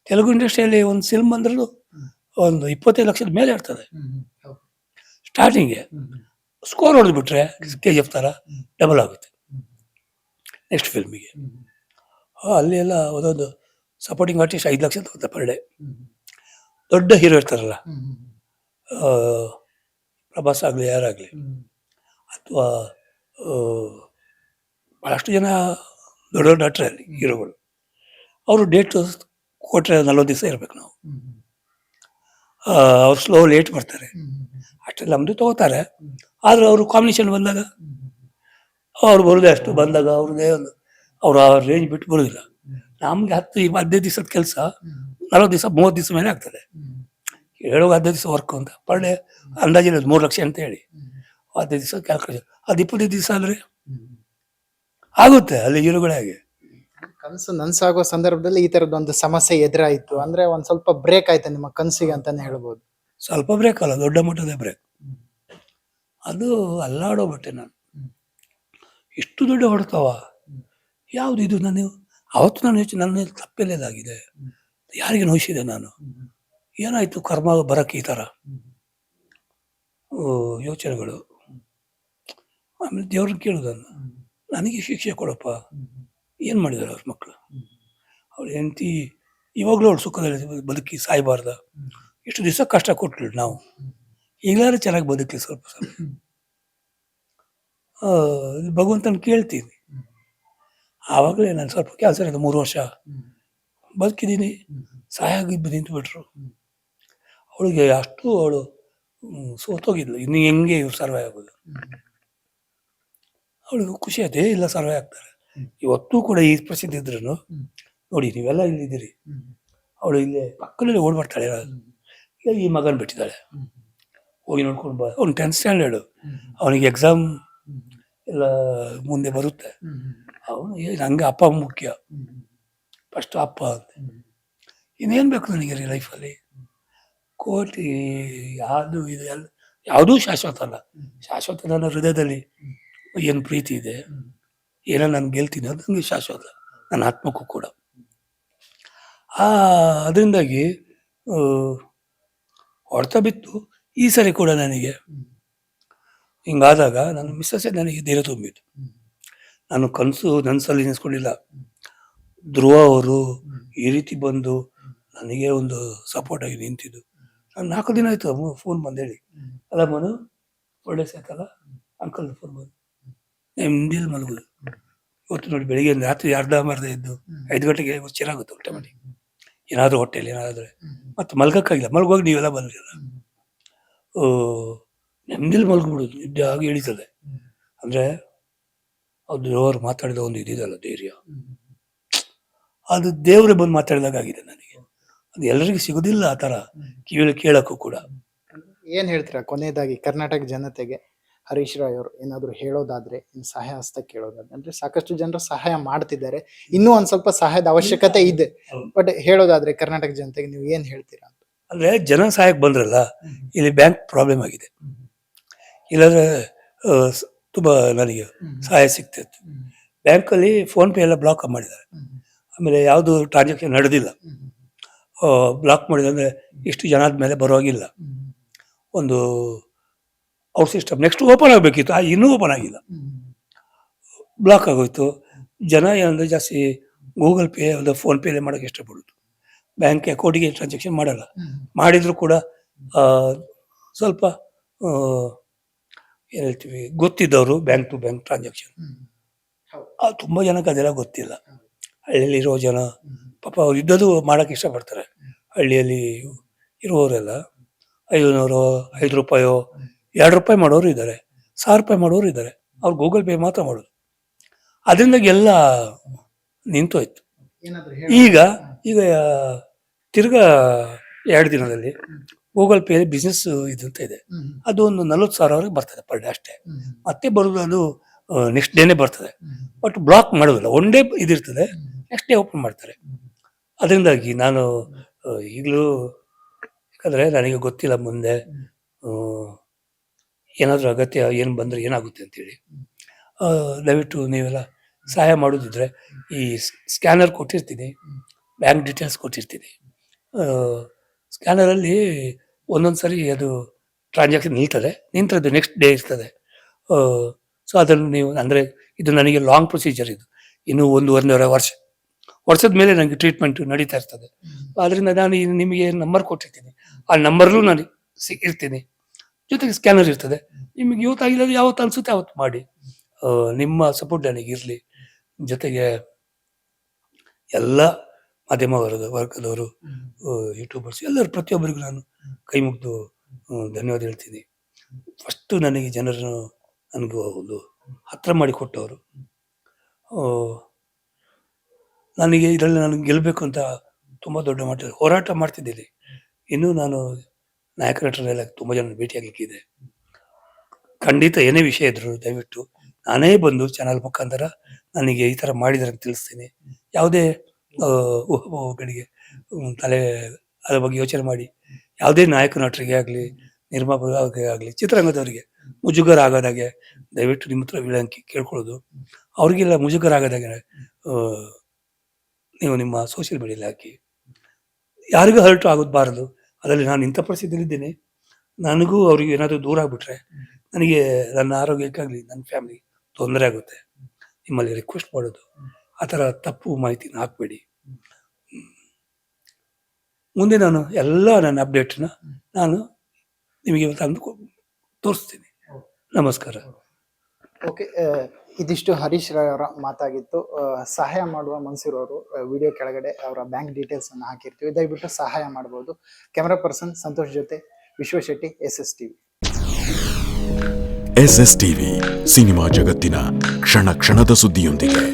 ತೆಲುಗು ಇಂಡಸ್ಟ್ರಿಯಲ್ಲಿ ಒಂದು ಫಿಲ್ಮ್ ಬಂದ್ರೂ ಒಂದು 25 ಲಕ್ಷದ ಮೇಲೆ ಇರ್ತದೆ ಸ್ಟಾರ್ಟಿಂಗ್ಗೆ. ಸ್ಕೋರ್ ಹೊಡೆದ್ಬಿಟ್ರೆ KGF ಥರ ಡಬಲ್ ಆಗುತ್ತೆ ನೆಕ್ಸ್ಟ್ ಫಿಲ್ಮಿಗೆ. ಅಲ್ಲಿ ಎಲ್ಲ ಒಂದೊಂದು ಸಪೋರ್ಟಿಂಗ್ ಆರ್ಟಿಸ್ಟ್ 5 ಲಕ್ಷ ತಗೋತಾರೆ ಪರ್ ಡೇ. ದೊಡ್ಡ ಹೀರೋ ಇರ್ತಾರಲ್ಲ, ಪ್ರಭಾಸ್ ಆಗಲಿ ಯಾರಾಗಲಿ, ಅಥವಾ ಭಾಳಷ್ಟು ಜನ ದೊಡ್ಡ ದೊಡ್ಡ ನಟರೆ ಅಲ್ಲಿ ಹೀರೋಗಳು, ಅವರು ಡೇಟ್ ಕೊಟ್ಟರೆ 40 ದಿವಸ ಇರಬೇಕು ನಾವು. ಅವ್ರು ಸ್ಲೋ ಲೇಟ್ ಬರ್ತಾರೆ, ಅಷ್ಟೆಲ್ಲ ನಮ್ಮದು ತೊಗೋತಾರೆ. ಆದರೆ ಅವರು ಕಾಂಬಿನೇಷನ್ ಬಂದಾಗ ಅವ್ರು ಬರೋದೇ ಅಷ್ಟು ಬಂದಾಗ ಅವ್ರದ್ದೇ ಒಂದು ಅವ್ರು ಆ ರೇಂಜ್ ಬಿಟ್ಟು ಬರೋದಿಲ್ಲ. ನಮಗೆ 10-15 ದಿವಸದ ಕೆಲಸ 40 ದಿವಸ 30 ದಿವಸ ಮೇಲೆ ಆಗ್ತದೆ. ಹೇಳುವಾಗ 15 ದಿವಸ ವರ್ಕ್ ಅಂತ ಪರ್ ಡೇ ಅಂದಾಜಿಲ್ಲ 3 ಲಕ್ಷ ಅಂತ ಹೇಳಿ 15 ದಿವಸ ಕ್ಯಾಲ್ಕುಲೇಷನ್. ಅದು 25 ದಿವಸ ಅಂದರೆ ಆಗುತ್ತೆ ಅಲ್ಲಿ ಹೀರೋಗಳೇ. ಹಾಗೆ ಕನಸು ನನ್ಸಾಗೋ ಸಂದರ್ಭದಲ್ಲಿ ಈ ತರದ ಒಂದು ಸಮಸ್ಯೆ ಎದುರಾಯಿತು ಅಂದ್ರೆ ಒಂದ್ ಸ್ವಲ್ಪ ಬ್ರೇಕ್ ಆಯ್ತು ನಿಮ್ಮ ಕನಸಿಗೆ ಅಂತಾನೆ ಹೇಳ್ಬೋದು. ಸ್ವಲ್ಪ ಬ್ರೇಕ್ ಅಲ್ಲ, ದೊಡ್ಡ ಮಟ್ಟದ ಬ್ರೇಕ್. ಅದು ಅಲ್ಲಾಡೋಗ್ಬಿಟ್ಟೆ ನಾನು. ಇಷ್ಟು ದೊಡ್ಡ ಹೊಡ್ತಾವ ಯಾವುದು ಇದು? ನಾನು ಅವತ್ತು ನಾನು ಯೋಚನೆ, ನನ್ನ ತಪ್ಪೆಲ್ಲೇದಾಗಿದೆ, ಯಾರಿಗೆ ನೋಯಿಸಿದೆ ನಾನು, ಏನಾಯಿತು ಕರ್ಮ ಬರೋಕ್ಕೆ ಈ ಥರ ಯೋಚನೆಗಳು. ಆಮೇಲೆ ದೇವ್ರನ್ನ ಕೇಳೋದನ್ನು, ನನಗೆ ಶಿಕ್ಷೆ ಕೊಡಪ್ಪ, ಏನು ಮಾಡಿದ್ದಾರೆ ಅವ್ರ ಮಕ್ಕಳು, ಅವಳು ಹೆಂಡತಿ ಇವಾಗಲೂ ಅವಳು ಸುಖದಲ್ಲಿ ಬದುಕಿ ಸಾಯಬಾರ್ದ, ಇಷ್ಟು ದಿವಸ ಕಷ್ಟ ಕೊಟ್ಟಳು ನಾವು, ಈಗಲಾದ್ರೆ ಚೆನ್ನಾಗಿ ಬದುಕಲಿ ಸ್ವಲ್ಪ ಸ್ವಲ್ಪ. ಭಗವಂತನ ಕೇಳ್ತೀನಿ. ಆವಾಗಲೇ ನಾನು ಸ್ವಲ್ಪ ಕೆಲಸ ಇರೋದು 3 ವರ್ಷ ಬದುಕಿದ್ದೀನಿ, ಸಾಯಾಗಿದ್ದು ನಿಂತುಬಿಟ್ರು. ಅವಳಿಗೆ ಅಷ್ಟು ಅವಳು ಸೋತೋಗಿದ್ಲು, ಇನ್ನು ಹೆಂಗೆ ಇವ್ರು ಸರ್ವೇ ಆಗೋದು. ಅವಳಿಗೆ ಖುಷಿ ಆಯ್ತು, ಇಲ್ಲ ಸರ್ವೇ ಆಗ್ತಾರೆ. ಇವತ್ತೂ ಕೂಡ ಈ ಪ್ರಸಿದ್ಧಿ ಇದ್ರೂ ನೋಡಿ, ನೀವೆಲ್ಲ ಇಲ್ಲಿದ್ದೀರಿ, ಅವಳು ಇಲ್ಲೇ ಪಕ್ಕದಲ್ಲಿ ಓಡ್ಬರ್ತಾಳೆ. ಈಗ ಈ ಮಗನ ಬಿಟ್ಟಿದ್ದಾಳೆ, ಹೋಗಿ ನೋಡ್ಕೊಂಡು ಬಾ. ಅವ್ನು 10th ಸ್ಟ್ಯಾಂಡರ್ಡು, ಅವನಿಗೆ ಎಕ್ಸಾಮ್ ಎಲ್ಲ ಮುಂದೆ ಬರುತ್ತೆ. ಅವನು ಹಂಗೆ ಅಪ್ಪ ಮುಖ್ಯ, ಫಸ್ಟ್ ಅಪ್ಪ ಅಂತ. ಇನ್ನೇನು ಬೇಕು ನನಗೆ ಲೈಫಲ್ಲಿ? ಕೋಟಿ ಯಾವುದು ಇದು ಎಲ್ಲ ಯಾವುದೂ ಶಾಶ್ವತ ಅಲ್ಲ. ಶಾಶ್ವತ ನನ್ನ ಹೃದಯದಲ್ಲಿ ಏನು ಪ್ರೀತಿ ಇದೆ, ಏನೋ ನಾನು ಗೆಲ್ತೀನಿ, ಅದು ನನಗೆ ಶಾಶ್ವತ, ನನ್ನ ಆತ್ಮಕ್ಕೂ ಕೂಡ. ಅದರಿಂದಾಗಿ ಹೊಡೆತ ಬಿತ್ತು. ಈ ಸರಿ ಕೂಡ ನನಗೆ ಹಿಂಗಾದಾಗ ನನ್ನ ಮಿಸ್ಸಸ್ಸೇ ನನಗೆ ಧೈರ್ಯ ತುಂಬಿತ್ತು. ನಾನು ನನಸಲ್ಲಿ ನೆನೆಸ್ಕೊಂಡಿಲ್ಲ. ಧ್ರುವ ಅವರು ಈ ರೀತಿ ಬಂದು ನನಗೆ ಒಂದು ಸಪೋರ್ಟ್ ಆಗಿ ನಿಂತಿದ್ದು. ನಾನು 4 ದಿನ ಆಯಿತು ಫೋನ್ ಬಂದೇಳಿ, ಅಲ್ಲ ಮನು ಒಳ್ಳೆ ಸಾಕಲ್ಲ ಅಂಕಲ್ ಫೋನ್ ಬಂದು ನೆಮ್ಮದಿಯಲ್ಲಿ ಮಲಗೋದು. ಇವತ್ತು ನೋಡಿ ಬೆಳಿಗ್ಗೆ ರಾತ್ರಿ ಅರ್ಧ ಎದ್ದು 5 ಗಂಟೆಗೆ ಚೆನ್ನಾಗುತ್ತೆ ಊಟ ಮಾಡಿ, ಏನಾದರೂ ಹೊಟ್ಟೆಯಲ್ಲಿ ಏನಾದರೆ ಮತ್ತು ಮಲ್ಗೋಕ್ಕಾಗಿಲ್ಲ. ಮಲ್ಗೋಗಿ ನೀವೆಲ್ಲ ಬಂದಿಲ್ಲ, ನೆಮ್ಮದಿಯಲ್ಲಿ ಮಲ್ಕೊಬಿಡೋದು, ನಿದ್ದೆ ಆಗಿ ಇಳಿತದೆ. ಅಂದರೆ ಅದು ದೇವರು ಮಾತಾಡಿದ ಒಂದು ಇದಿದಲ್ಲ ಧೈರ್ಯ, ಅದು ದೇವರೇ ಬಂದು ಮಾತಾಡಿದಾಗ ಆಗಿದೆ ನನಗೆ. ಅದು ಎಲ್ಲರಿಗೂ ಸಿಗೋದಿಲ್ಲ ಆ ಥರ ಕಿವಿಯಲ್ಲಿ ಕೇಳೋಕ್ಕೂ ಕೂಡ. ಏನ್ ಹೇಳ್ತೀರಾ ಕೊನೆಯದಾಗಿ ಕರ್ನಾಟಕ ಜನತೆಗೆ ಹರೀಶ್ ರಾಯ್ ಅವರು ಏನಾದ್ರು ಹೇಳೋದಾದ್ರೆ, ಸಹಾಯ ಹಸ್ತ ಕೇಳೋದಾದ್ರೆ? ಅಂದ್ರೆ ಸಾಕಷ್ಟು ಜನರು ಸಹಾಯ ಮಾಡ್ತಿದ್ದಾರೆ, ಇನ್ನೂ ಒಂದ್ ಸ್ವಲ್ಪ ಸಹಾಯದ ಅವಶ್ಯಕತೆ ಇದೆ, ಬಟ್ ಹೇಳೋದಾದ್ರೆ ಕರ್ನಾಟಕ ಜನತೆಗೆ ನೀವು ಏನ್ ಹೇಳ್ತೀರಾ ಅಂತ? ಅಂದ್ರೆ ಜನ ಸಹಾಯಕ್ಕೆ ಬಂದ್ರಲ್ಲ, ಇಲ್ಲಿ ಬ್ಯಾಂಕ್ ಪ್ರಾಬ್ಲಮ್ ಆಗಿದೆ, ಇಲ್ಲಾಂದ್ರೆ ತುಂಬಾ ನನಗೆ ಸಹಾಯ ಸಿಗ್ತಿತ್ತು. ಬ್ಯಾಂಕಲ್ಲಿ ಫೋನ್ ಪೇ ಎಲ್ಲ ಬ್ಲಾಕ್ ಮಾಡಿದ್ದಾರೆ, ಆಮೇಲೆ ಯಾವುದು ಟ್ರಾನ್ಸಾಕ್ಷನ್ ನಡೆದಿಲ್ಲ, ಬ್ಲಾಕ್ ಮಾಡಿದಂದ್ರೆ ಇಷ್ಟು ಜನ ಆದ್ಮೇಲೆ ಬರೋವಾಗಿಲ್ಲ. ಒಂದು ಔಟ್ ಸಿಸ್ಟಮ್ ನೆಕ್ಸ್ಟ್ ಓಪನ್ ಆಗಬೇಕಿತ್ತು, ಇನ್ನೂ ಓಪನ್ ಆಗಿಲ್ಲ, ಬ್ಲಾಕ್ ಆಗೋಯ್ತು. ಜನ ಏನಂದರೆ ಜಾಸ್ತಿ ಗೂಗಲ್ ಪೇ ಒಂದು ಫೋನ್ ಪೇಲೆ ಮಾಡೋಕ್ಕೆ ಇಷ್ಟಪಡೋದು, ಬ್ಯಾಂಕ್ ಅಕೌಂಟಿಗೆ ಟ್ರಾನ್ಸಾಕ್ಷನ್ ಮಾಡಲ್ಲ. ಮಾಡಿದರೂ ಕೂಡ ಸ್ವಲ್ಪ ಏನು ಹೇಳ್ತೀವಿ, ಗೊತ್ತಿದ್ದವರು ಬ್ಯಾಂಕ್ ಟು ಬ್ಯಾಂಕ್ ಟ್ರಾನ್ಸಾಕ್ಷನ್, ತುಂಬ ಜನಕ್ಕೆ ಅದೆಲ್ಲ ಗೊತ್ತಿಲ್ಲ. ಹಳ್ಳಿಯಲ್ಲಿರೋ ಜನ ಪಾಪ ಅವ್ರು ಇದ್ದದ್ದು ಮಾಡೋಕ್ಕೆ ಇಷ್ಟಪಡ್ತಾರೆ. ಹಳ್ಳಿಯಲ್ಲಿ ಇರುವವರೆಲ್ಲ 500, 5 ರೂಪಾಯೋ 2 ರೂಪಾಯಿ ಮಾಡೋರು ಇದ್ದಾರೆ, 1000 ರೂಪಾಯಿ ಮಾಡೋರು ಇದ್ದಾರೆ. ಅವ್ರು ಗೂಗಲ್ ಪೇ ಮಾತ್ರ ಮಾಡೋದು. ಅದರಿಂದಾಗಿ ಎಲ್ಲ ನಿಂತೋಯ್ತು. ಈಗ ತಿರ್ಗಾ 2 ದಿನದಲ್ಲಿ ಗೂಗಲ್ ಪೇ ಬಿಸ್ನೆಸ್ ಇದಂತ ಇದೆ, ಅದು ಒಂದು 40,000 ಬರ್ತದೆ ಪರ್ ಡೇ ಅಷ್ಟೇ. ಮತ್ತೆ ಬರೋದು ಅದು ನೆಕ್ಸ್ಟ್ ಡೇನೇ ಬರ್ತದೆ, ಬಟ್ ಬ್ಲಾಕ್ ಮಾಡೋದಿಲ್ಲ, ಒನ್ ಡೇ ಇದಿರ್ತದೆ, ನೆಕ್ಸ್ಟ್ ಡೇ ಓಪನ್ ಮಾಡ್ತಾರೆ. ಅದರಿಂದಾಗಿ ನಾನು ಈಗಲೂ, ಯಾಕಂದರೆ ನನಗೆ ಗೊತ್ತಿಲ್ಲ ಮುಂದೆ ಏನಾದರೂ ಅಗತ್ಯ ಏನು ಬಂದರೆ ಏನಾಗುತ್ತೆ ಅಂತೇಳಿ, ದಯವಿಟ್ಟು ನೀವೆಲ್ಲ ಸಹಾಯ ಮಾಡೋದಿದ್ರೆ ಈ ಸ್ಕ್ಯಾನರ್ ಕೊಟ್ಟಿರ್ತೀನಿ, ಬ್ಯಾಂಕ್ ಡೀಟೇಲ್ಸ್ ಕೊಟ್ಟಿರ್ತೀನಿ. ಸ್ಕ್ಯಾನರಲ್ಲಿ ಒಂದೊಂದು ಸರಿ ಅದು ಟ್ರಾನ್ಸಾಕ್ಷನ್ ನಿಂತದ್ದು ನೆಕ್ಸ್ಟ್ ಡೇ ಇರ್ತದೆ. ಸೊ ಅದನ್ನು ನೀವು ಅಂದರೆ ಇದು ನನಗೆ ಲಾಂಗ್ ಪ್ರೊಸೀಜರ್ ಇದು. ಇನ್ನು 1.5 ವರ್ಷದ ಮೇಲೆ ನನಗೆ ಟ್ರೀಟ್ಮೆಂಟ್ ನಡೀತಾ ಇರ್ತದೆ. ಆದ್ದರಿಂದ ನಾನು ನಿಮಗೆ ನಂಬರ್ ಕೊಟ್ಟಿರ್ತೀನಿ, ಆ ನಂಬರ್ಲೂ ನಾನು ಇರ್ತೀನಿ, ಜೊತೆಗೆ ಸ್ಕ್ಯಾನರ್ ಇರ್ತದೆ. ನಿಮಗೆ ಇವತ್ತಾಗಿಲ್ಲ ಯಾವತ್ತು ಅನಿಸುತ್ತೆ ಅವತ್ತು ಮಾಡಿ. ನಿಮ್ಮ ಸಪೋರ್ಟ್ ನನಗಿರಲಿ. ಜೊತೆಗೆ ಎಲ್ಲ ಮಾಧ್ಯಮ ವರ್ಗದವರು, ಯೂಟ್ಯೂಬರ್ಸ್ ಎಲ್ಲರೂ ಪ್ರತಿಯೊಬ್ಬರಿಗೂ ನಾನು ಕೈ ಮುಗಿದು ಧನ್ಯವಾದ ಹೇಳ್ತೀನಿ. ಫಸ್ಟು ನನಗೆ ಜನರನ್ನು ನನಗೂ ಒಂದು ಹತ್ತಿರ ಮಾಡಿಕೊಟ್ಟವರು. ನನಗೆ ಇದರಲ್ಲಿ ನನಗೆ ಗೆಲ್ಲಬೇಕು ಅಂತ ತುಂಬ ದೊಡ್ಡ ಮಟ್ಟದಲ್ಲಿ ಹೋರಾಟ ಮಾಡ್ತಿದ್ದೀನಿ. ಇನ್ನೂ ನಾನು ನಾಯಕ ನಟರನ್ನೆಲ್ಲ ತುಂಬ ಜನ ಭೇಟಿಯಾಗಲಿಕ್ಕಿದೆ. ಖಂಡಿತ ಏನೇ ವಿಷಯ ಇದ್ರು ದಯವಿಟ್ಟು ನಾನೇ ಬಂದು ಚಾನಲ್ ಮುಖಾಂತರ ನನಗೆ ಈ ಥರ ಮಾಡಿದರೆ ಅಂತ ತಿಳಿಸ್ತೀನಿ. ಯಾವುದೇ ಊಹೆಗಳಿಗೆ ತಲೆ ಅದ್ರ ಬಗ್ಗೆ ಯೋಚನೆ ಮಾಡಿ ಯಾವುದೇ ನಾಯಕ ನಟರಿಗೆ ಆಗಲಿ, ನಿರ್ಮಾಪಕರಿಗೆ ಆಗಲಿ, ಚಿತ್ರರಂಗದವರಿಗೆ ಮುಜುಗರ ಆಗೋದಾಗೆ ದಯವಿಟ್ಟು ನಿಮ್ಮ ಹತ್ರ ವಿನಂತಿ ಕೇಳ್ಕೊಳ್ಳೋದು, ಅವರಿಗೆಲ್ಲ ಮುಜುಗರ ಆಗೋದಾಗೆ ನೀವು ನಿಮ್ಮ ಸೋಷಿಯಲ್ ಮೀಡಿಯಲ್ಲಿ ಹಾಕಿ. ಯಾರಿಗೂ ಹರ್ಟ್ ಆಗೋದ್ಬಾರದು. ಅದರಲ್ಲಿ ನಾನು ಇಂಥ ಪರಿಸ್ಥಿತಿಯಲ್ಲಿದ್ದೇನೆ, ನನಗೂ ಅವ್ರಿಗೆ ಏನಾದರೂ ದೂರ ಆಗಿಬಿಟ್ರೆ ನನಗೆ ನನ್ನ ಆರೋಗ್ಯಕ್ಕಾಗಲಿ ನನ್ನ ಫ್ಯಾಮಿಲಿ ತೊಂದರೆ ಆಗುತ್ತೆ. ನಿಮ್ಮಲ್ಲಿ ರಿಕ್ವೆಸ್ಟ್ ಮಾಡೋದು, ಆ ಥರ ತಪ್ಪು ಮಾಹಿತಿನ ಹಾಕಬೇಡಿ. ಮುಂದೆ ನಾನು ಎಲ್ಲ ನನ್ನ ಅಪ್ಡೇಟ್ನ ನಾನು ನಿಮಗೆ ತಂದು ತೋರಿಸ್ತೀನಿ. ನಮಸ್ಕಾರ. ಓಕೆ, ಇದಿಷ್ಟು ಹರೀಶ್ ರಾಯ್ ಅವರ ಮಾತಾಗಿತ್ತು. ಸಹಾಯ ಮಾಡುವ ಮನ್ಸೂರವರು ವಿಡಿಯೋ ಕೆಳಗಡೆ ಅವರ ಬ್ಯಾಂಕ್ ಡೀಟೇಲ್ಸ್ ಅನ್ನು ಹಾಕಿರ್ತೀವಿ, ದಯವಿಟ್ಟು ಸಹಾಯ ಮಾಡ್ಬೋದು. ಕ್ಯಾಮ್ರಾ ಪರ್ಸನ್ ಸಂತೋಷ್ ಜೊತೆ ವಿಶ್ವಶೆಟ್ಟಿ, SSTV. SSTV ಸಿನಿಮಾ ಜಗತ್ತಿನ ಕ್ಷಣ ಕ್ಷಣದ ಸುದ್ದಿಯೊಂದಿಗೆ.